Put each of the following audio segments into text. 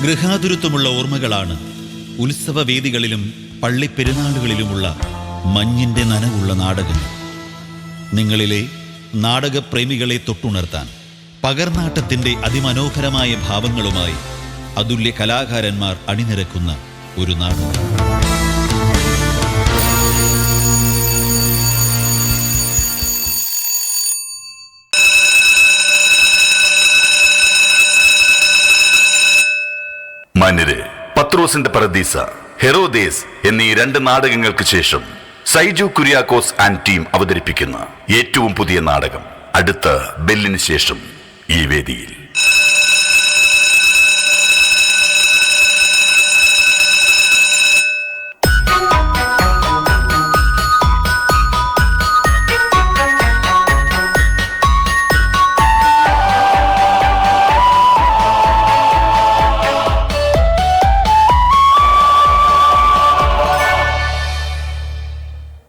ഗൃഹാതുരത്വമുള്ള ഓർമ്മകളാണ് ഉത്സവവേദികളിലും പള്ളിപ്പെരുന്നാളുകളിലുമുള്ള മഞ്ഞിൻ്റെ നനവുള്ള നാടകങ്ങൾ. നിങ്ങളിലെ നാടകപ്രേമികളെ തൊട്ടുണർത്താൻ പകർനാട്ടത്തിൻ്റെ അതിമനോഹരമായ ഭാവങ്ങളുമായി അതുല്യ കലാകാരന്മാർ അണിനിരക്കുന്ന ഒരു നാടകം. മാന്യരെ, പത്രോസിന്റെ പറുദീസ, ഹെറോദേസ് എന്നീ 2 നാടകങ്ങൾക്ക് ശേഷം സൈജു കുര്യാക്കോസ് ആൻഡ് ടീം അവതരിപ്പിക്കുന്ന ഏറ്റവും പുതിയ നാടകം അടുത്ത ബെല്ലിന് ശേഷം ഈ വേദിയിൽ.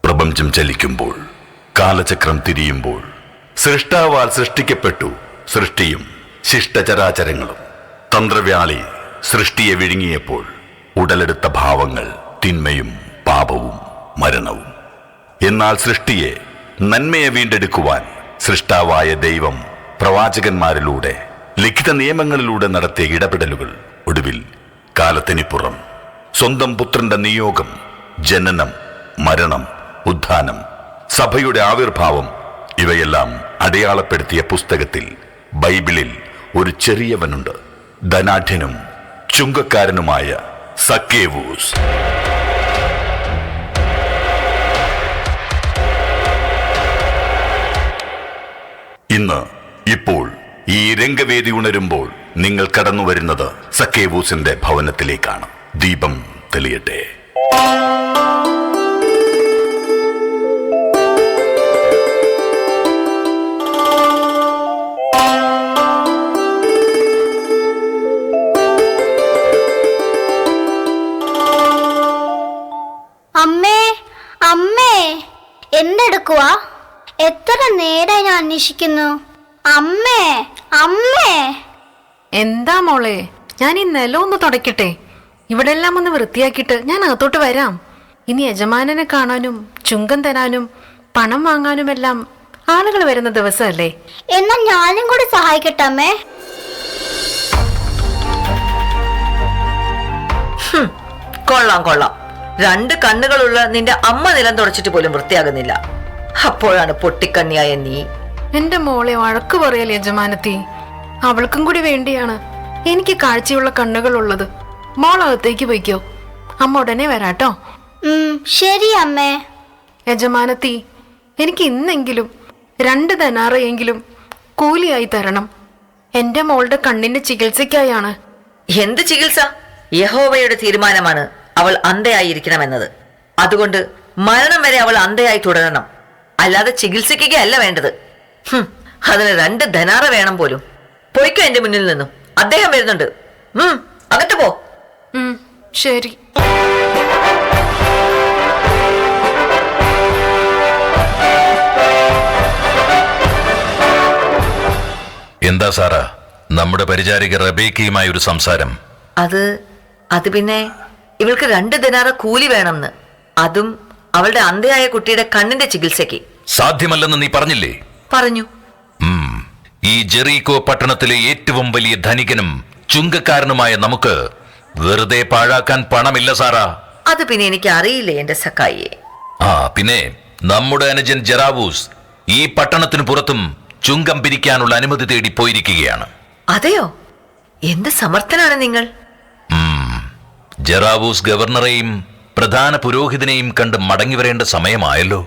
പ്രപഞ്ചം ചലിക്കുമ്പോൾ, കാലചക്രം തിരിയുമ്പോൾ, സൃഷ്ടാവാൽ സൃഷ്ടിക്കപ്പെട്ടു സൃഷ്ടിയും ശിഷ്ടചരാചരങ്ങളും. തന്ത്രവ്യാളി സൃഷ്ടിയെ വിഴുങ്ങിയപ്പോൾ ഉടലെടുത്ത ഭാവങ്ങൾ തിന്മയും പാപവും മരണവും. എന്നാൽ സൃഷ്ടിയെ, നന്മയെ വീണ്ടെടുക്കുവാൻ സൃഷ്ടാവായ ദൈവം പ്രവാചകന്മാരിലൂടെ, ലിഖിത നിയമങ്ങളിലൂടെ നടത്തിയ ഇടപെടലുകൾ, ഒടുവിൽ കാലത്തിനിപ്പുറം സ്വന്തം പുത്രന്റെ നിയോഗം, ജനനം, മരണം, ഉത്ഥാനം, സഭയുടെ ആവിർഭാവം, ഇവയെല്ലാം അടയാളപ്പെടുത്തിയ പുസ്തകത്തിൽ, ബൈബിളിൽ ഒരു ചെറിയവനുണ്ട്. ധനാഢ്യനും ചുങ്കക്കാരനുമായ സക്കേവൂസ്. ഇന്ന്, ഇപ്പോൾ ഈ രംഗവേദി ഉണരുമ്പോൾ നിങ്ങൾ കടന്നു വരുന്നത് സക്കേവൂസിന്റെ ഭവനത്തിലേക്കാണ്. ദീപം തെളിയട്ടെ. എന്തെടുക്കുവാ? എത്ര നേരം ഞാൻ അന്വേഷിക്കുന്നു. അമ്മേ, അമ്മേ. എന്താ മോളെ? ഞാൻ ഈ നിലം ഒന്ന് തുടയ്ക്കട്ടെ. ഇവിടെ എല്ലാം ഒന്ന് വൃത്തിയാക്കിയിട്ട് ഞാൻ അകത്തോട്ട് വരാം. ഇനി യജമാനനെ കാണാനും ചുങ്കം തരാനും പണം വാങ്ങാനുമെല്ലാം ആളുകൾ വരുന്ന ദിവസമല്ലേ. എന്നാൽ ഞാനും കൂടി സഹായിക്കട്ടെ അമ്മേ. കൊള്ളാം കൊള്ളാം. 2 കണ്ണുകളുള്ള നിന്റെ അമ്മ നിലം തുടച്ചിട്ട് പോലും വൃത്തിയാകുന്നില്ല. അപ്പോഴാണ് പൊട്ടിക്കണ്ണിയായ നീ. എന്റെ മോളെ വഴക്ക് പറയൽ യജമാനത്തി. അവൾക്കും കൂടി വേണ്ടിയാണ് എനിക്ക് കാഴ്ചയുള്ള കണ്ണുകൾ ഉള്ളത്. മോളകത്തേക്ക് പോയിക്കോ. അമ്മ ഉടനെ വരാട്ടോ. ശരി അമ്മേ. യജമാനത്തി, എനിക്ക് ഇന്നെങ്കിലും 2 ധനാറയെങ്കിലും കൂലിയായി തരണം. എന്റെ മോളുടെ കണ്ണിന്റെ ചികിത്സയ്ക്കായാണ്. എന്ത് ചികിത്സ? യഹോവയുടെ തീരുമാനമാണ് അവൾ അന്ധയായിരിക്കണമെന്നത്. അതുകൊണ്ട് മരണം വരെ അവൾ അന്ധയായി തുടരണം. അല്ലാതെ ചികിത്സിക്കുകയല്ല വേണ്ടത്. അതിന് 2 ധനാറ വേണം പോലും. പോയിക്കോ എന്റെ മുന്നിൽ നിന്നും. അദ്ദേഹം വരുന്നുണ്ട്. അകത്ത് പോ. ശരി. എന്താ സാറാ നമ്മുടെ പരിചാരിക റബേക്കയുമായി ഒരു സംസാരം? അത് പിന്നെ ഇവൾക്ക് 2 ധനാറ കൂലി വേണമെന്ന്. അതും അവളുടെ അന്ധയായ കുട്ടിയുടെ കണ്ണിന്റെ ചികിത്സയ്ക്ക്. സാധ്യമല്ലെന്ന് നീ പറഞ്ഞില്ലേ? പറഞ്ഞു. ഈ ജെറീക്കോ പട്ടണത്തിലെ ഏറ്റവും വലിയ ധനികനും ചുങ്കക്കാരനുമായ നമുക്ക് വെറുതെ പാഴാക്കാൻ പണമില്ല സാറാ. അത് പിന്നെ എനിക്ക് അറിയില്ലേ എന്റെ സക്കായിയെ. പിന്നെ നമ്മുടെ അനുജൻ ജെറാവൂസ് ഈ പട്ടണത്തിന് പുറത്തും ചുങ്കം പിരിക്കാനുള്ള അനുമതി തേടി പോയിരിക്കുകയാണ്. അതെയോ? എന്ത് സമർത്ഥനാണ് നിങ്ങൾ. ജെറാവൂസ് ഗവർണറെയും പ്രധാന പുരോഹിതനെയും കണ്ട് മടങ്ങി വരേണ്ട സമയമായല്ലോ.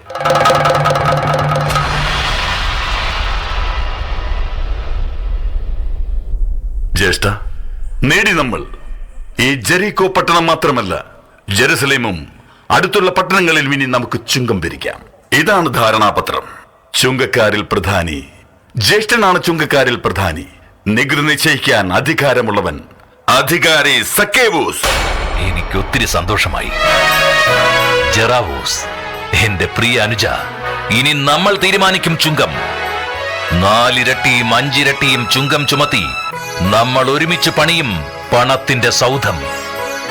ജ്യേഷ്ഠ, നേടി നമ്മൾ. ഈ ജെറീക്കോ പട്ടണം മാത്രമല്ല, ജെറുസലേമും അടുത്തുള്ള പട്ടണങ്ങളിൽ ഇനി നമുക്ക് ചുങ്കം പിരിക്കാം. ഇതാണ് ധാരണാപത്രം. ചുങ്കക്കാരിൽ പ്രധാനി ജ്യേഷ്ഠനാണ്. ചുങ്കക്കാരിൽ പ്രധാനി, നികുതി നിശ്ചയിക്കാൻ അധികാരമുള്ളവൻ അധികാരി സക്കേവൂസ്. എനിക്ക് ഒത്തിരി സന്തോഷമായി ജെറാവൂസ്, എന്റെ പ്രിയ അനുജ. ഇനി നമ്മൾ തീരുമാനിക്കും ചുങ്കം. 4 ഇരട്ടിയും 5 ഇരട്ടിയും ചുങ്കം ചുമത്തി നമ്മൾ ഒരുമിച്ച് പണിയും പണത്തിന്റെ സൗധം.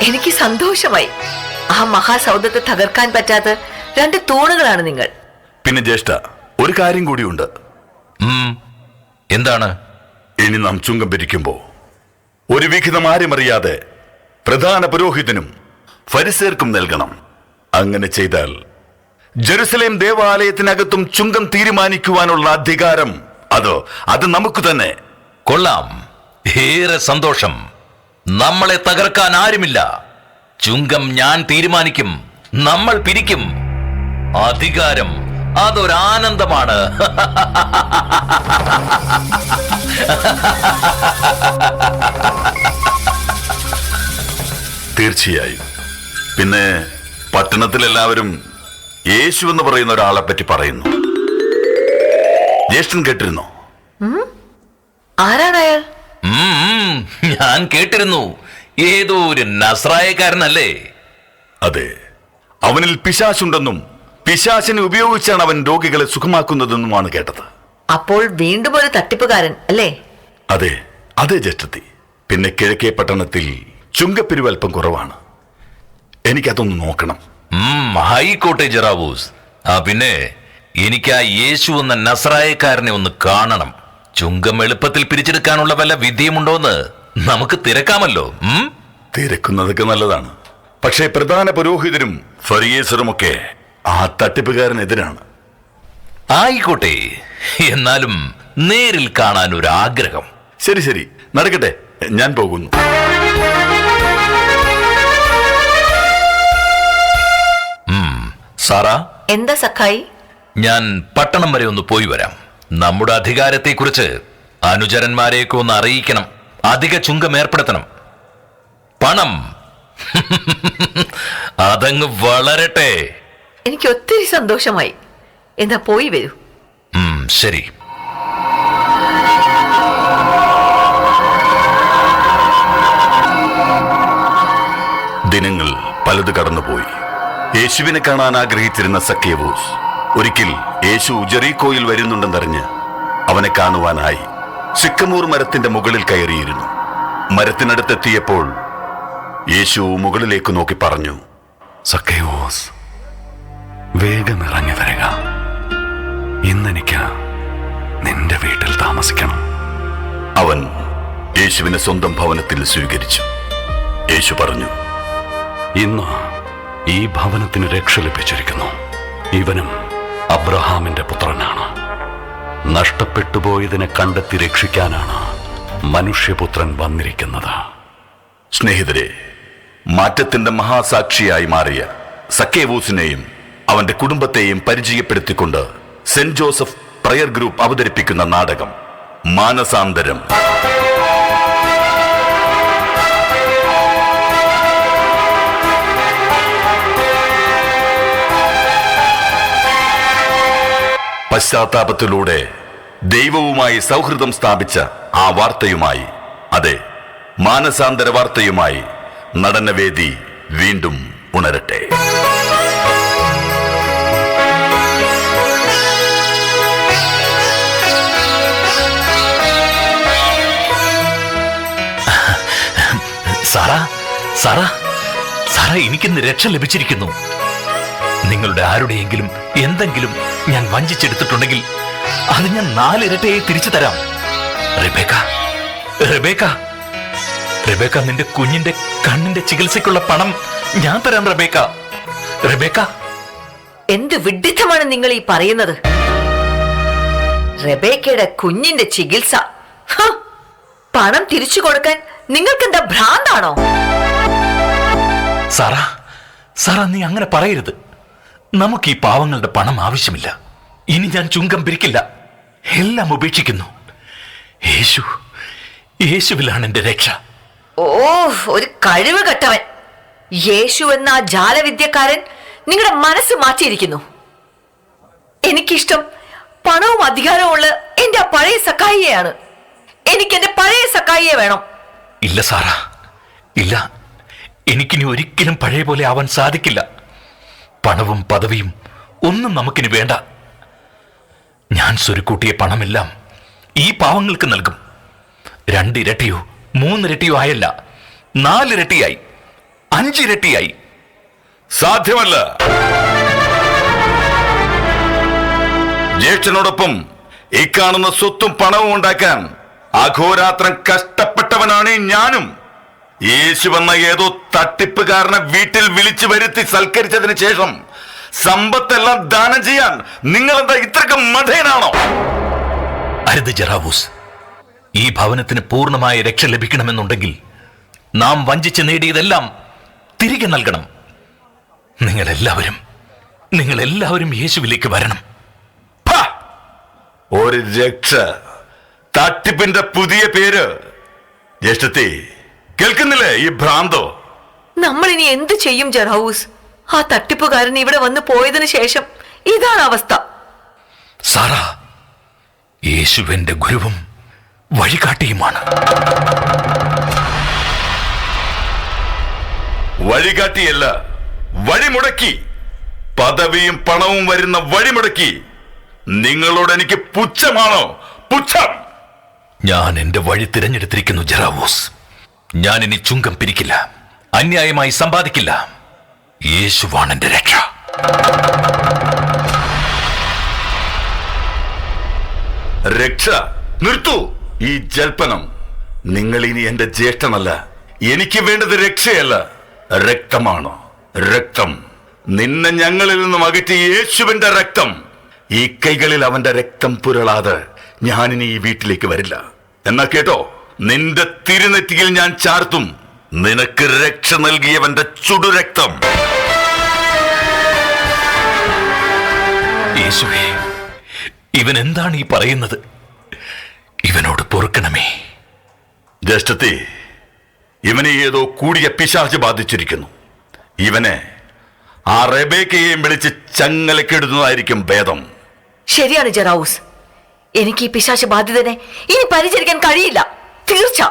എനിക്ക് സന്തോഷമായി. ആ മഹാസൗധത്തെ തകർക്കാൻ പറ്റാത്ത രണ്ട് തൂണുകളാണ് നിങ്ങൾ. പിന്നെ ജ്യേഷ്ഠ, ഒരു കാര്യം കൂടിയുണ്ട്. എന്താണ്? ഇനി നാം ചുങ്കം പിരിക്കുമ്പോ ഒരു വിഹിതം ആരും അറിയാതെ പ്രധാന പുരോഹിതനും ഫരിസേർക്കും നൽകണം. അങ്ങനെ ചെയ്താൽ ജെറുസലേം ദേവാലയത്തിനകത്തും ചുങ്കം തീരുമാനിക്കുവാനുള്ള അധികാരം അത് നമുക്ക് തന്നെ. കൊള്ളാം, ഏറെ സന്തോഷം. നമ്മളെ തകർക്കാൻ ആരുമില്ല. ചുങ്കം ഞാൻ തീരുമാനിക്കും, നമ്മൾ പിരിക്കും. അധികാരം അതൊരാനന്ദമാണ്. തീർച്ചയായും. പിന്നെ പട്ടണത്തിലെല്ലാവരും യേശു എന്ന് പറയുന്ന ഒരാളെ പറ്റി പറയുന്നു. ജ്യേഷ്ഠൻ കേട്ടിരുന്നോ? ആരാണ് അയാൾ? ഞാൻ കേട്ടിരുന്നു. ഏതോ ഒരു നസ്രായക്കാരനല്ലേ? അതെ, അവനിൽ പിശാചുണ്ടെന്നും പിശാചിനെ ഉപയോഗിച്ചാണ് അവൻ രോഗികളെ സുഖമാക്കുന്നതെന്നുമാണ് കേട്ടത്. അപ്പോൾ വീണ്ടും ഒരു തട്ടിപ്പുകാരൻ അല്ലേ? അതെ അതെ ജ്യേഷ്ഠത്തി. പിന്നെ കിഴക്കേ പട്ടണത്തിൽ ചുങ്കപ്പിരിവ് അല്പം കുറവാണ്. എനിക്കതൊന്ന് നോക്കണം. ആയിക്കോട്ടെ ജെറാവൂസ്. പിന്നെ എനിക്ക് ആ യേശു എന്ന നസ്രായക്കാരനെ ഒന്ന് കാണണം. ചുങ്കം എളുപ്പത്തിൽ പിരിച്ചെടുക്കാനുള്ള വല്ല വിദ്യയുമുണ്ടോന്ന് നമുക്ക് തിരക്കാമല്ലോ. തിരക്കുന്നതൊക്കെ നല്ലതാണ്. പക്ഷേ പ്രധാന പുരോഹിതരും ഫരീസറുമൊക്കെ ആ തട്ടിപ്പുകാരനെതിരാണ്. ആയിക്കോട്ടെ, എന്നാലും നേരിൽ കാണാൻ ഒരു ആഗ്രഹം. ശരി ശരി, നടക്കട്ടെ, ഞാൻ പോകുന്നു. സാറാ, എന്താ സഖായി? ഞാൻ പട്ടണം വരെ ഒന്ന് പോയി വരാം. നമ്മുടെ അധികാരത്തെക്കുറിച്ച് അനുചരന്മാരെയൊക്കെ ഒന്ന് അറിയിക്കണം. അധിക ചുങ്കം ഏർപ്പെടുത്തണം. പണം അതങ്ങ് വളരട്ടെ. എനിക്ക് ഒത്തിരി സന്തോഷമായി. എന്നാ പോയി വരൂ. ശരി. ദിനങ്ങൾ പലത് കടന്നുപോയി. യേശുവിനെ കാണാൻ ആഗ്രഹിച്ചിരുന്ന സക്കേവൂസ് ഒരിക്കൽ യേശു ജെറീക്കോയിൽ വരുന്നുണ്ടെന്നറിഞ്ഞ് അവനെ കാണുവാനായി സിക്കമൂർ മരത്തിന്റെ മുകളിൽ കയറിയിരുന്നു. മരത്തിനടുത്തെത്തിയപ്പോൾ യേശു മുകളിലേക്ക് നോക്കി പറഞ്ഞു, സക്കേവൂസ്, വേഗം ഇറങ്ങി വരിക. ഇന്നെനിക്ക് നിന്റെ വീട്ടിൽ താമസിക്കണം. അവൻ യേശുവിനെ സ്വന്തം ഭവനത്തിൽ സ്വീകരിച്ചു. യേശു പറഞ്ഞു, ഇന്ന് ഈ ഭവനത്തിന് രക്ഷ ലഭിച്ചിരിക്കുന്നു. ഇവനും അബ്രഹാമിന്റെ പുത്രനാണ്. നഷ്ടപ്പെട്ടുപോയതിനെ കണ്ടെത്തി രക്ഷിക്കാനാണ് മനുഷ്യപുത്രൻ വന്നിരിക്കുന്നത്. സ്നേഹിതരെ, മാറ്റത്തിന്റെ മഹാസാക്ഷിയായി മാറിയ സക്കേവൂസിനെയും അവന്റെ കുടുംബത്തെയും പരിചയപ്പെടുത്തിക്കൊണ്ട് സെന്റ് ജോസഫ് പ്രയർ ഗ്രൂപ്പ് അവതരിപ്പിക്കുന്ന നാടകം മാനസാന്തരം. പശ്ചാത്താപത്തിലൂടെ ദൈവവുമായി സൗഹൃദം സ്ഥാപിച്ച ആ വാർത്തയുമായി, അതെ, മാനസാന്തര വാർത്തയുമായി നടനവേദി വീണ്ടും ഉണരട്ടെ. സാറാ, സാറാ, സാറാ, എനിക്കിന്ന് രക്ഷ ലഭിച്ചിരിക്കുന്നു. നിങ്ങളുടെ ആരുടെയെങ്കിലും എന്തെങ്കിലും ഞാൻ വഞ്ചിച്ചെടുത്തിട്ടുണ്ടെങ്കിൽ അത് ഞാൻ 4 ഇരട്ടയായി തിരിച്ചു തരാം. റെബേക്ക, റെബേക്ക, റെബേക്ക, നിന്റെ കുഞ്ഞിന്റെ കണ്ണിന്റെ ചികിത്സയ്ക്കുള്ള പണം ഞാൻ തരാം. Rebecca, Rebecca. എന്ത് വിഡ്ഢിത്തമാണ് നിങ്ങൾ ഈ പറയുന്നത്? റെബേക്കയുടെ കുഞ്ഞിന്റെ ചികിത്സ? പണം തിരിച്ചു കൊടുക്കാൻ നിങ്ങൾക്കെന്താ ഭ്രാന്താണോ? സാറാ, സാറാ, നീ അങ്ങനെ പറയരുത്. നമുക്ക് ഈ പാവങ്ങളുടെ പണം ആവശ്യമില്ല. ഇനി ഞാൻ ചുങ്കം പിരിക്കില്ല. എല്ലാം ഉപേക്ഷിക്കുന്നു. യേശുവിലാണ് എന്റെ രക്ഷ. ഓ, ഒരു കഴിവ് കെട്ടവൻ. യേശു എന്ന ആ ജാലവിദ്യക്കാരൻ നിങ്ങളുടെ മനസ്സ് മാറ്റിയിരിക്കുന്നു. എനിക്കിഷ്ടം പണവും അധികാരവും ഉള്ള എന്റെ ആ പഴയ സക്കായിയെയാണ്. എനിക്ക് എന്റെ പഴയ സക്കായിയെ വേണം. ഇല്ല സാറാ, ഇല്ല. എനിക്കിനി ഒരിക്കലും പഴയ പോലെ ആവാൻ സാധിക്കില്ല. പണവും പദവിയും ഒന്നും നമുക്കിനി വേണ്ട. ഞാൻ സ്വരുക്കൂട്ടിയ പണമെല്ലാം ഈ പാവങ്ങൾക്ക് നൽകും. 2 ഇരട്ടിയോ 3 ഇരട്ടിയോ ആയല്ല, 4 ഇരട്ടിയായി, 5 ഇരട്ടിയായി. സാധ്യമല്ല. ജ്യേഷ്ഠനോടൊപ്പം ഈ കാണുന്ന സ്വത്തും പണവും ഉണ്ടാക്കാൻ അഘോരാത്രം കഷ്ടപ്പെട്ടവനാണ് ഞാനും. യേശു എന്ന ഏതോ തട്ടിപ്പുകാരനെ വീട്ടിൽ വിളിച്ചു വരുത്തി സൽക്കരിച്ചതിന് ശേഷം സമ്പത്തെല്ലാം ദാനം ചെയ്യാൻ നിങ്ങളെന്താ ഇത്രക്ക് മഠേനാണോ? അരുത് ജെറാവൂസ്. ഈ ഭവനത്തിന് പൂർണ്ണമായ രക്ഷ ലഭിക്കണമെന്നുണ്ടെങ്കിൽ നാം വഞ്ചിച്ച് നേടിയതെല്ലാം തിരികെ നൽകണം. നിങ്ങളെല്ലാവരും യേശുവിലേക്ക് വരണം. ഒരു രക്ഷ, തട്ടിപ്പിന്റെ പുതിയ പേര്. ജ്യേഷ്ഠത്തെ, കേൾക്കുന്നില്ലേ ഈ ഭ്രാന്തോ? നമ്മൾ ഇനി എന്ത് ചെയ്യും ജെറാവൂസ്? ആ തട്ടിപ്പുകാരൻ ഇവിടെ വന്ന് പോയതിനു ശേഷം ഇതാണ് അവസ്ഥ. സാറ, യേശുവിന്റെ ഗുരുവും വഴികാട്ടിയുമാണ്. വഴികാട്ടിയല്ല, വഴിമുടക്കി. പദവിയും പണവും വരുന്ന വഴിമുടക്കി. നിങ്ങളോട് എനിക്ക് പുച്ഛമാണോ? പുച്ഛം. ഞാൻ എന്റെ വഴി തിരഞ്ഞെടുത്തിരിക്കുന്നു ജെറാവൂസ്. ഞാൻ ഇനി ചുങ്കം പിരിക്കില്ല, അന്യായമായി സമ്പാദിക്കില്ല. യേശുവാണ് എന്റെ രക്ഷ. രക്ഷ നിർത്തൂ ഈ ജൽപ്പനം. നിങ്ങൾ ഇനി എന്റെ ജ്യേഷ്ഠനല്ല. എനിക്ക് വേണ്ടത് രക്ഷയല്ല, രക്തമാണ്. രക്തം. നിന്നെ ഞങ്ങളിൽ നിന്നും അകറ്റി യേശുവിന്റെ രക്തം. ഈ കൈകളിൽ അവന്റെ രക്തം പുരളാതെ ഞാനിനി ഈ വീട്ടിലേക്ക് വരില്ല. എന്നാ കേട്ടോ, നിന്റെ തിരുനെറ്റിയിൽ ഞാൻ ചാർത്തും നിനക്ക് രക്ഷ നൽകിയവന്റെ ചുടുരക്തം. യേശുവേ, ഇവൻ എന്താണ് ഈ പറയുന്നത്? ഇവനോട് പൊറുക്കണമേ. ജ്യേഷ്ഠത്തെ, ഇവനെ ഏതോ കൂടിയ പിശാച് ബാധിച്ചിരിക്കുന്നു. ഇവനെ ആ റെബേക്കയെയും വിളിച്ച് ചങ്ങലക്കിടുന്നതായിരിക്കും ഭേദം. ശരിയാണ് ജെറാവൂസ്. എനിക്ക് ഈ പിശാച് ബാധിതനെ ഇനി പരിചരിക്കാൻ കഴിയില്ല, തീർച്ച.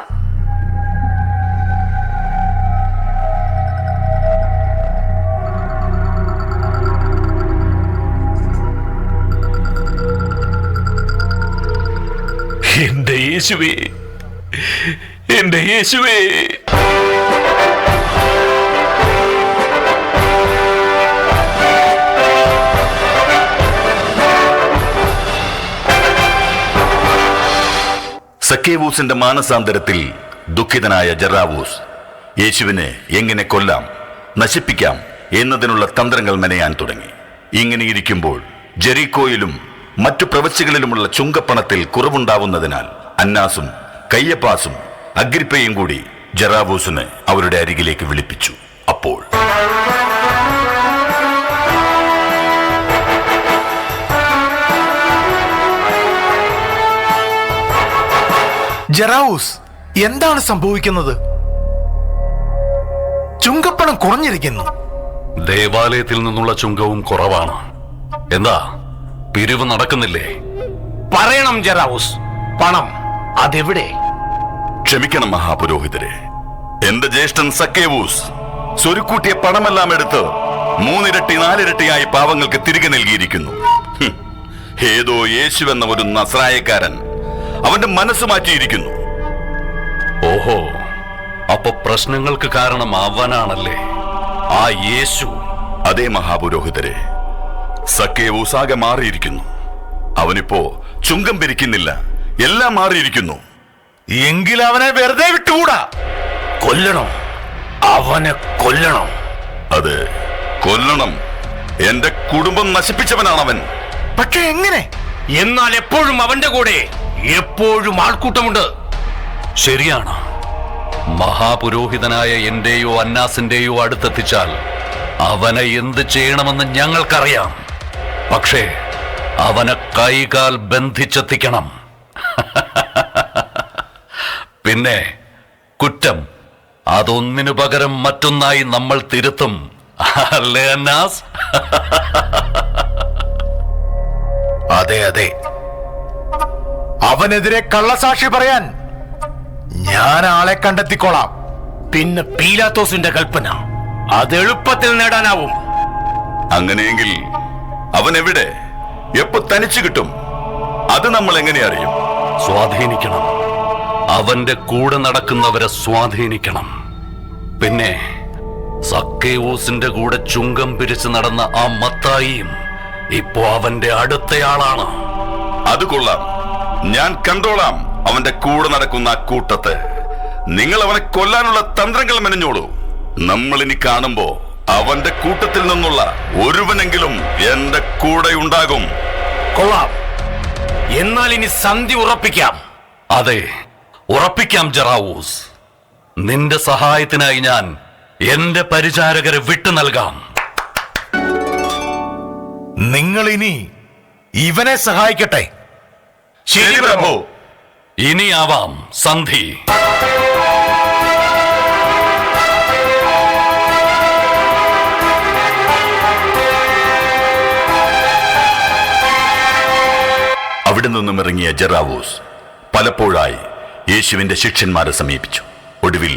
എന്റെ യേശുവേ, എന്റെ യേശുവേ. സക്കേവൂസിന്റെ മാനസാന്തരത്തിൽ ദുഃഖിതനായ ജെറാവൂസ് യേശുവിനെ എങ്ങനെ കൊല്ലാം, നശിപ്പിക്കാം എന്നതിനുള്ള തന്ത്രങ്ങൾ മെനയാൻ തുടങ്ങി. ഇങ്ങനെയിരിക്കുമ്പോൾ ജെറിക്കോയിലും മറ്റു പ്രവൃത്തികളിലുമുള്ള ചുങ്കപ്പണത്തിൽ കുറവുണ്ടാവുന്നതിനാൽ അന്നാസും കയ്യപ്പാസും അഗ്രിപ്പയും കൂടി ജെറാവൂസിനെ അവരുടെ അരികിലേക്ക് വിളിപ്പിച്ചു. അപ്പോൾ ജെറാവൂസ്, എന്താണ് സംഭവിക്കുന്നത്? ചുങ്കപ്പണം കുറഞ്ഞിരിക്കുന്നു. ദേവാലയത്തിൽ നിന്നുള്ള ചുങ്കവും കുറവാണ്. എന്താ, പിരിവ് നടക്കുന്നില്ലേ? പറയണം ജെറാവൂസ്, പണം അതെവിടെ? ക്ഷമിക്കണം മഹാപുരോഹിതരെ. എന്റെ ജ്യേഷ്ഠൻ സക്കേവൂസ് സ്വരുക്കൂട്ടിയ പണമെല്ലാം എടുത്ത് 3 ഇരട്ടി 4 ഇരട്ടിയായി പാവങ്ങൾക്ക് തിരികെ നൽകിയിരിക്കുന്നു. ഏതോ യേശു എന്ന ഒരു നസ്രായക്കാരൻ അവന്റെ മനസ്സ് മാറ്റിയിരിക്കുന്നു. ഓഹോ, അപ്പൊ പ്രശ്നങ്ങൾക്ക് കാരണം അവനാണല്ലേ, ആ യേശു? അതേ മഹാപുരോഹിതരെ, സക്കേവൂസ് ആകെ മാറിയിരിക്കുന്നു. അവനിപ്പോ ചുങ്കം പിരിക്കുന്നില്ല, എല്ലാം മാറിയിരിക്കുന്നു. എങ്കിൽ അവനെ വെറുതെ വിട്ടുകൂടാ. കൊല്ലണം, അവനെ കൊല്ലണം. അതെ, കൊല്ലണം. എന്റെ കുടുംബം നശിപ്പിച്ചവനാണ് അവൻ. പക്ഷെ എങ്ങനെ? എന്നാൽ എപ്പോഴും അവന്റെ കൂടെ എപ്പോഴും ആൾക്കൂട്ടമുണ്ട്. ശരിയാണ്. മഹാപുരോഹിതനായ എന്റെയോ അന്നാസിന്റെയോ അടുത്തെത്തിച്ചാൽ അവനെ എന്ത് ചെയ്യണമെന്ന് ഞങ്ങൾക്കറിയാം. പക്ഷേ അവനെ കൈകാൽ ബന്ധിച്ചെത്തിക്കണം. പിന്നെ കുറ്റം അതൊന്നിനു പകരം മറ്റൊന്നായി നമ്മൾ തിരുത്തും, അല്ലേ അന്നാസ്? അതെ അതെ, അവനെതിരെ കള്ളസാക്ഷി പറയാൻ ഞാൻ ആളെ കണ്ടെത്തിക്കോളാം. പിന്നെ പീലാത്തോസിന്റെ കൽപ്പന അത് എളുപ്പത്തിൽ നേടാനാവും. അങ്ങനെയെങ്കിൽ അവൻ എവിടെ, എപ്പോ തനിച്ചു കിട്ടും? അത് നമ്മൾ എങ്ങനെ അറിയും? സ്വാധീനിക്കണം. അവന്റെ കൂടെ നടക്കുന്നവരെ സ്വാധീനിക്കണം. പിന്നെ സക്കേവൂസിന്റെ കൂടെ ചുങ്കം പിരിച്ചു നടന്ന ആ മത്തായിയും ഇപ്പോ അവന്റെ അടുത്തയാളാണ്. അത് കൊള്ളാം. ഞാൻ കണ്ടോളാം അവന്റെ കൂടെ നടക്കുന്ന ആ കൂട്ടത്തെ. നിങ്ങൾ അവനെ കൊല്ലാനുള്ള തന്ത്രങ്ങൾ മെനഞ്ഞോളൂ. നമ്മൾ ഇനി കാണുമ്പോ അവന്റെ കൂട്ടത്തിൽ നിന്നുള്ള ഒരുവനെങ്കിലും എന്റെ കൂടെ ഉണ്ടാകും. കൊള്ളാം. എന്നാൽ ഇനി സന്ധി ഉറപ്പിക്കാം. അതെ, ഉറപ്പിക്കാം ജറാവൂസ്. നിന്റെ സഹായത്തിനായി ഞാൻ എന്റെ പരിചാരകരെ വിട്ടു നൽകാം. നിങ്ങൾ ഇനി ഇവനെ സഹായിക്കട്ടെ. ശരി പ്രഭു. ഇനിയാവാം സന്ധി. അവിടെ നിന്നും ഇറങ്ങിയ ജറാവൂസ് പലപ്പോഴായി യേശുവിന്റെ ശിഷ്യന്മാരെ സമീപിച്ചു. ഒടുവിൽ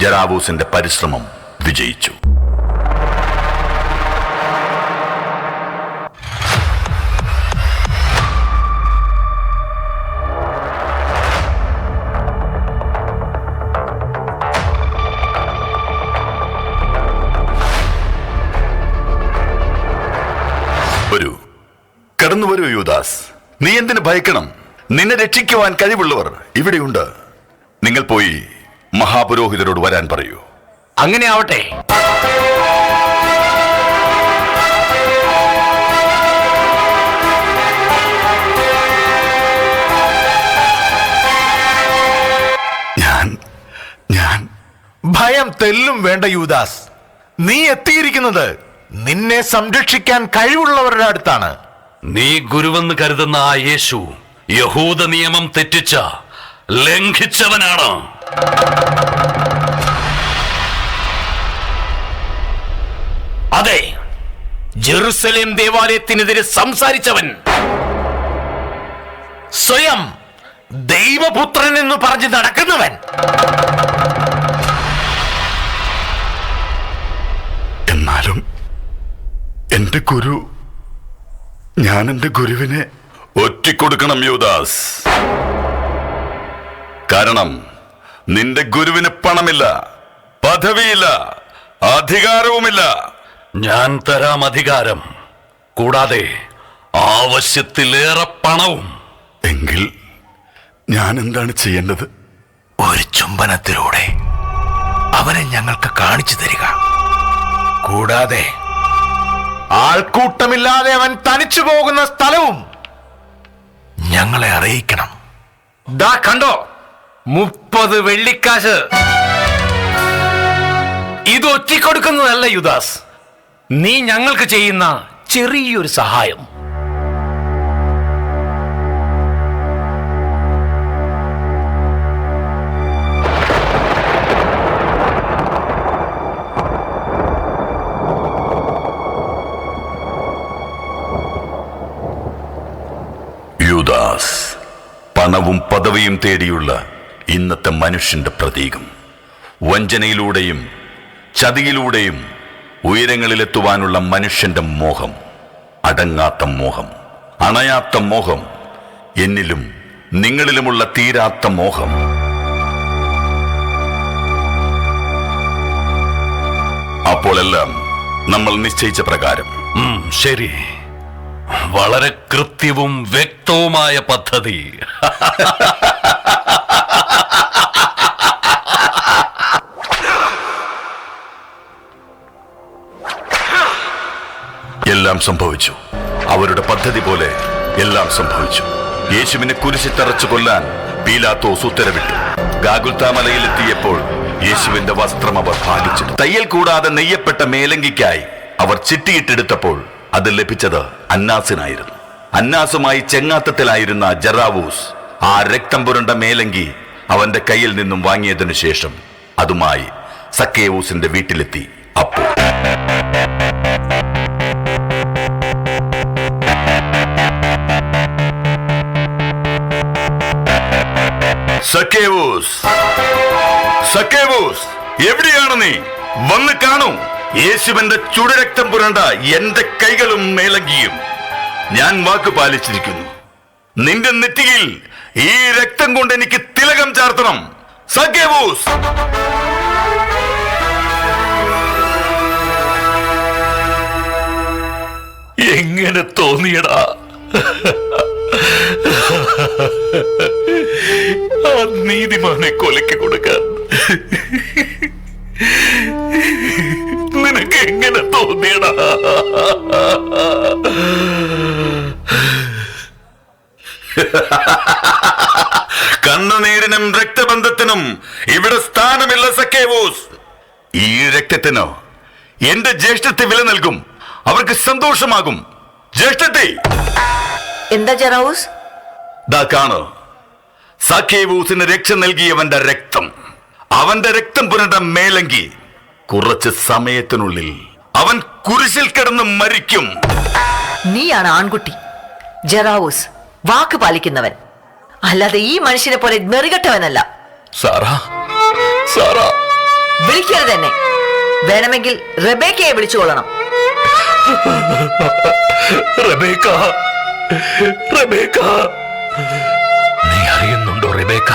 ജറാവൂസിന്റെ പരിശ്രമം വിജയിച്ചു. കടന്നു വരൂ യൂദാസ്. നീ എന്തിനു ഭയക്കണം? നിന്നെ രക്ഷിക്കുവാൻ കഴിവുള്ളവർ ഇവിടെയുണ്ട്. നിങ്ങൾ പോയി മഹാപുരോഹിതരോട് വരാൻ പറയൂ. അങ്ങനെ ആവട്ടെ. ഞാൻ ഭയം തെല്ലും വേണ്ട യൂദാസ്. നീ എത്തിയിരിക്കുന്നത് നിന്നെ സംരക്ഷിക്കാൻ കഴിവുള്ളവരുടെ അടുത്താണ്. നീ ഗുരുവെന്ന് കരുതുന്ന ആ യേശു യഹൂദ നിയമം തെറ്റിച്ച ലംഘിച്ചവനാണ്. അതെ, ജെറുസലേം ദേവാലയത്തിനെതിരെ സംസാരിച്ചവൻ, സ്വയം ദൈവപുത്രൻ എന്ന് പറഞ്ഞ് നടക്കുന്നവൻ. എന്നാലും എന്റെ ഗുരു, ഞാൻ എന്റെ ഗുരുവിനെ ഒറ്റിക്കൊടുക്കണം യൂദാസ്. കാരണം നിന്റെ ഗുരുവിന് പണമില്ല, പദവിയില്ല, അധികാരവുമില്ല. ഞാൻ തരാം അധികാരം, കൂടാതെ ആവശ്യത്തിലേറെ പണവും. എങ്കിൽ ഞാൻ എന്താണ് ചെയ്യേണ്ടത്? ഒരു ചുംബനത്തിലൂടെ അവനെ ഞങ്ങൾക്ക് കാണിച്ചു തരിക. കൂടാതെ ആൾക്കൂട്ടമില്ലാതെ അവൻ തനിച്ചു പോകുന്ന സ്ഥലവും ഞങ്ങളെ അറിയിക്കണം. ദാ കണ്ടോ, 30 വെള്ളിക്കാശ്. ഇത് ഒറ്റിക്കൊടുക്കുന്നതല്ല യൂദാസ്, നീ ഞങ്ങൾക്ക് ചെയ്യുന്ന ചെറിയൊരു സഹായം. യൂദാസ് പണവും പദവിയും തേടിയുള്ള ഇന്നത്തെ മനുഷ്യന്റെ പ്രതീകം. വഞ്ചനയിലൂടെയും ചതിയിലൂടെയും ഉയരങ്ങളിലെത്തുവാനുള്ള മനുഷ്യന്റെ മോഹം, അടങ്ങാത്ത മോഹം, അണയാത്ത മോഹം, എന്നിലും നിങ്ങളിലുമുള്ള തീരാത്ത മോഹം. അപ്പോഴെല്ലാം നമ്മൾ നിശ്ചയിച്ച പ്രകാരം ശരി, വളരെ കൃത്യവും വ്യക്തവുമായ പദ്ധതി. എല്ലാം സംഭവിച്ചു. അവരുടെ പദ്ധതി പോലെ എല്ലാം സംഭവിച്ചു. യേശുവിനെ കുരിശിൽ തറച്ചു കൊല്ലാൻ പീലാത്തോസ് ഉത്തരവിട്ടു. ഗാഗുൽത്താ മലയിലെത്തിയപ്പോൾ യേശുവിന്റെ വസ്ത്രം അവർ ഭാഗിച്ചിട്ടു. തയ്യൽ കൂടാതെ നെയ്യപ്പെട്ട മേലങ്കിക്കായി അവർ ചിട്ടിയിട്ടെടുത്തപ്പോൾ അത് ലഭിച്ചത് അന്നാസിനായിരുന്നു. അന്നാസുമായി ചെങ്ങാത്തത്തിലായിരുന്ന ജറാവൂസ് ആ രക്തം പുരണ്ട മേലങ്കി അവന്റെ കയ്യിൽ നിന്നും വാങ്ങിയതിനു ശേഷം അതുമായി സക്കേവൂസിന്റെ വീട്ടിലെത്തി. അപ്പോൾ സക്കേവൂസ്, സക്കേവൂസ്, എവിടെയാണ് നീ? വന്ന് കാണൂ. യേശുവിന്റെ ചുടുരക്തം പുരണ്ട എന്റെ കൈകളും മേലങ്കിയും. ഞാൻ വാക്ക് പാലിച്ചിരിക്കുന്നു. നിന്റെ നെറ്റിയിൽ ഈ രക്തം കൊണ്ട് എനിക്ക് തിലകം ചാർത്തണം. സക്കേവൂസ്! എങ്ങനെ തോന്നിയടാ ആ നീതിമാനെ കൊലയ്ക്ക് കൊടുക്കാൻ? നിനക്ക് എങ്ങനെ തോന്നിയടാ? കണ്ണുനീരിനും രക്തബന്ധത്തിനും ഇവിടെ സ്ഥാനമില്ല സക്കേവൂസ്. ഈ രക്തത്തിനോ എന്റെ ജ്യേഷ്ഠത്തെ വില നൽകും. അവർക്ക് സന്തോഷമാകും. ജ്യേഷ്ഠത്തെ എന്താ ജെറാവൂസ്? ദാ കാണോ, സക്കേവൂസിന് രക്ഷ നൽകിയവന്റെ രക്തം, അവന്റെ രക്തം പുരണ്ട മേലങ്കി. കുറച്ച് സമയത്തിനുള്ളിൽ അവൻ കുരിശിൽ കിടന്ന് മരിക്കും. നീയാണ് ആൺകുട്ടി. ജെറാവൂസ് വാക്ക് പാലിക്കുന്നവൻ, അല്ലാതെ ഈ മനുഷ്യനെ പോലെ നെറികെട്ടവനല്ല. സാറാ, സാറാ, വിളിക്കരുത് എന്നെ. വേണമെങ്കിൽ റെബേക്കയെ വിളിച്ചുകൊള്ളണം. റെബേക്ക, റെബേക്ക, നീ അറിയുന്നുണ്ടോ റെബേക്ക?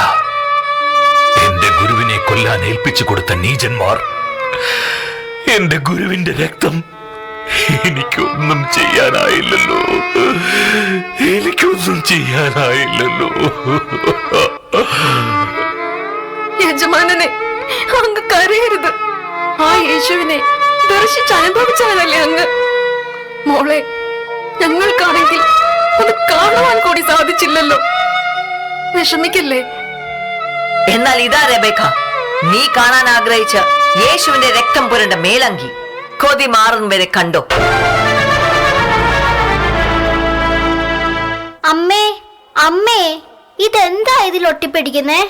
എന്റെ ഗുരുവിനെ കൊല്ലാൻ ഏൽപ്പിച്ചു കൊടുത്ത നീചന്മാർ എന്റെ ഗുരുവിന്റെ രക്തം എനിക്കൊന്നും ചെയ്യാനായില്ലല്ലോ, എനിക്കൊന്നും ചെയ്യാനായില്ലല്ലോ. യജമാനനെ, അങ്ങ് കരയരുത്. ആ യേശുവിനെ ദർശിച്ച് അനുഭവിച്ചവനല്ലേ അങ്ങ്. മോളെ, ഞങ്ങൾക്കാണെങ്കിൽ അത് കാണുവാൻ കൂടി സാധിച്ചില്ലല്ലോ. വിഷമിക്കല്ലേ. എന്നാൽ ഇതാ റെബേക്ക, നീ കാണാൻ ആഗ്രഹിച്ച യേശുവിന്റെ രക്തം പുരണ്ട മേലങ്കി. കൊതി മാറും വരെ കണ്ടോ. അമ്മേ, അമ്മേ, ഇതെന്താ ഇതിൽ ഒട്ടിപ്പിടിക്കുന്നേ?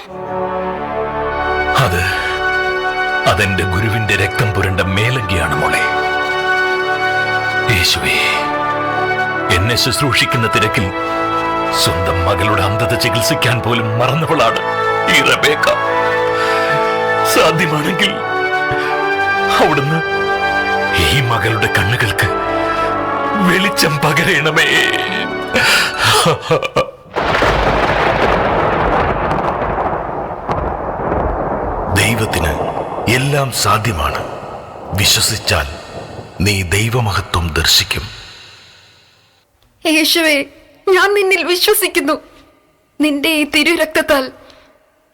അതെന്റെ ഗുരുവിന്റെ രക്തം പുരണ്ട മേലങ്കിയാണ് മോളെ. യേശുവേ, എന്നെ ശുശ്രൂഷിക്കുന്ന തിരക്കിൽ സ്വന്തം മകളുടെ അന്ധത ചികിത്സിക്കാൻ പോലും മറന്നവളാണ് ഈ റെബേക്ക. സാധ്യമാണെങ്കിൽ അവിടുന്ന് ഈ മകളുടെ കണ്ണുകൾക്ക് വെളിച്ചം പകരണമേ. ദൈവത്തിന് എല്ലാം സാധ്യമാണ്. വിശ്വസിച്ചാൽ നീ ദൈവമഹത്വം ദർശിക്കും. യേശുവേ, ഞാൻ നിന്നിൽ വിശ്വസിക്കുന്നു. നിന്റെ ഈ തിരുരക്തത്താൽ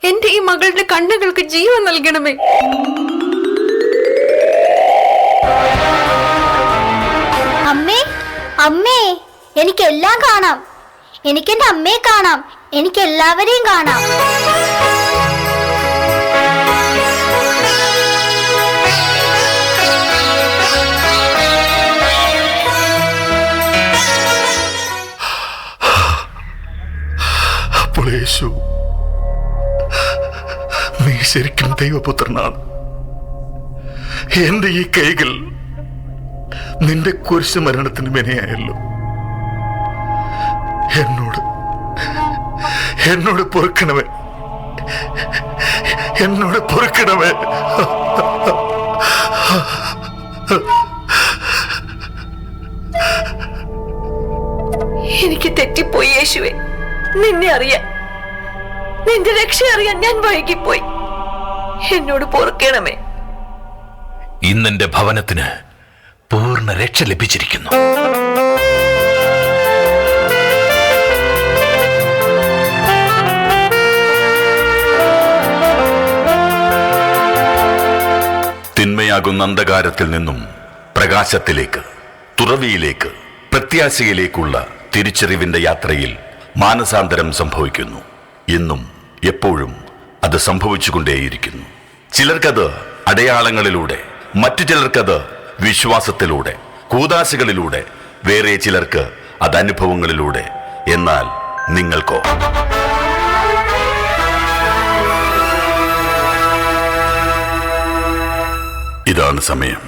എന്റെ ഈ മകളുടെ കണ്ണുകൾക്ക് ജീവൻ നൽകണമേ. അമ്മേ, അമ്മേ, എനിക്കെല്ലാം കാണാം. എനിക്കെന്റെ അമ്മയെ കാണാം. എനിക്കെല്ലാവരെയും കാണാം. അപ്പോൾ യേശു, നീ ശരിക്കും ദൈവപുത്രനാണ്. എന്റെ ഈ കൈകൾ നിന്റെ കുരിശ് മരണത്തിന് വിനയായല്ലോ. എന്നോട് പൊറുക്കണമേ, എന്നോട് പൊറുക്കണമേ. എനിക്ക് തെറ്റിപ്പോയി യേശുവേ. നിന്നെ അറിയാൻ, നിന്റെ രക്ഷ അറിയാൻ ഞാൻ വൈകിപ്പോയി. എന്നോട് പൊറുക്കണമേ. ഇന്നെന്റെ ഭവനത്തിന് പൂർണ്ണ രക്ഷ ലഭിച്ചിരിക്കുന്നു. തിന്മയാകുന്ന അന്ധകാരത്തിൽ നിന്നും പ്രകാശത്തിലേക്ക്, തുറവിയിലേക്ക്, പ്രത്യാശയിലേക്കുള്ള തിരിച്ചറിവിന്റെ യാത്രയിൽ മാനസാന്തരം സംഭവിക്കുന്നു. എന്നും എപ്പോഴും അത് സംഭവിച്ചുകൊണ്ടേയിരിക്കുന്നു. ചിലർക്കത് അടയാളങ്ങളിലൂടെ, മറ്റു ചിലർക്കത് വിശ്വാസത്തിലൂടെ, കൂദാശകളിലൂടെ, വേറെ ചിലർക്ക് അത് അനുഭവങ്ങളിലൂടെ. എന്നാൽ നിങ്ങൾക്കോ? ഇതാണ് സമയം.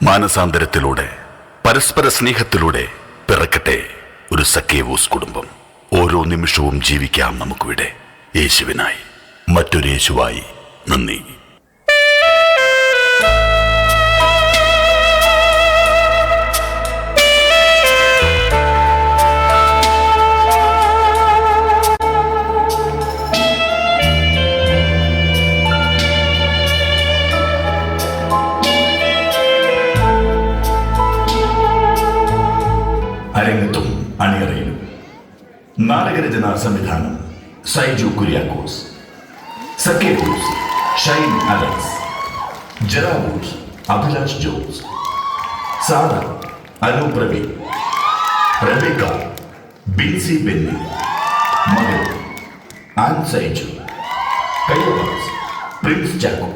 മാനസാന്തരത്തിലൂടെ, പരസ്പര സ്നേഹത്തിലൂടെ പിറക്കട്ടെ ഒരു സക്കേവൂസ് കുടുംബം. ഓരോ നിമിഷവും ജീവിക്കാം നമുക്കിവിടെ യേശുവിനായി, മറ്റൊരു യേശുവായി. നന്ദി. അരങ്ങേറ്റം രംഗത്തും അണിയറയിലും. നാടകരചന സംവിധാനം Saiju Kuriakose. Zacchaeus Shine Alex. ജെറാവൂസ് Abhilash Jose. Sara Anu Praveen. Rebecca Binsy Benny. മകൻ Ann Saiju. Kailas Prince Chacko.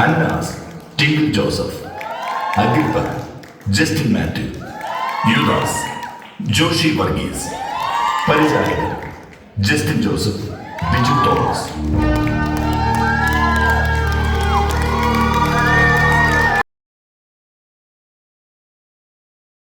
Annas Tinkle Joseph. അഗിൽപ Justin Mathew. Judas Joshy Varghese. പരിചാരകർ ജസ്റ്റിൻ ജോസഫ്, ബിജു തോമസ്.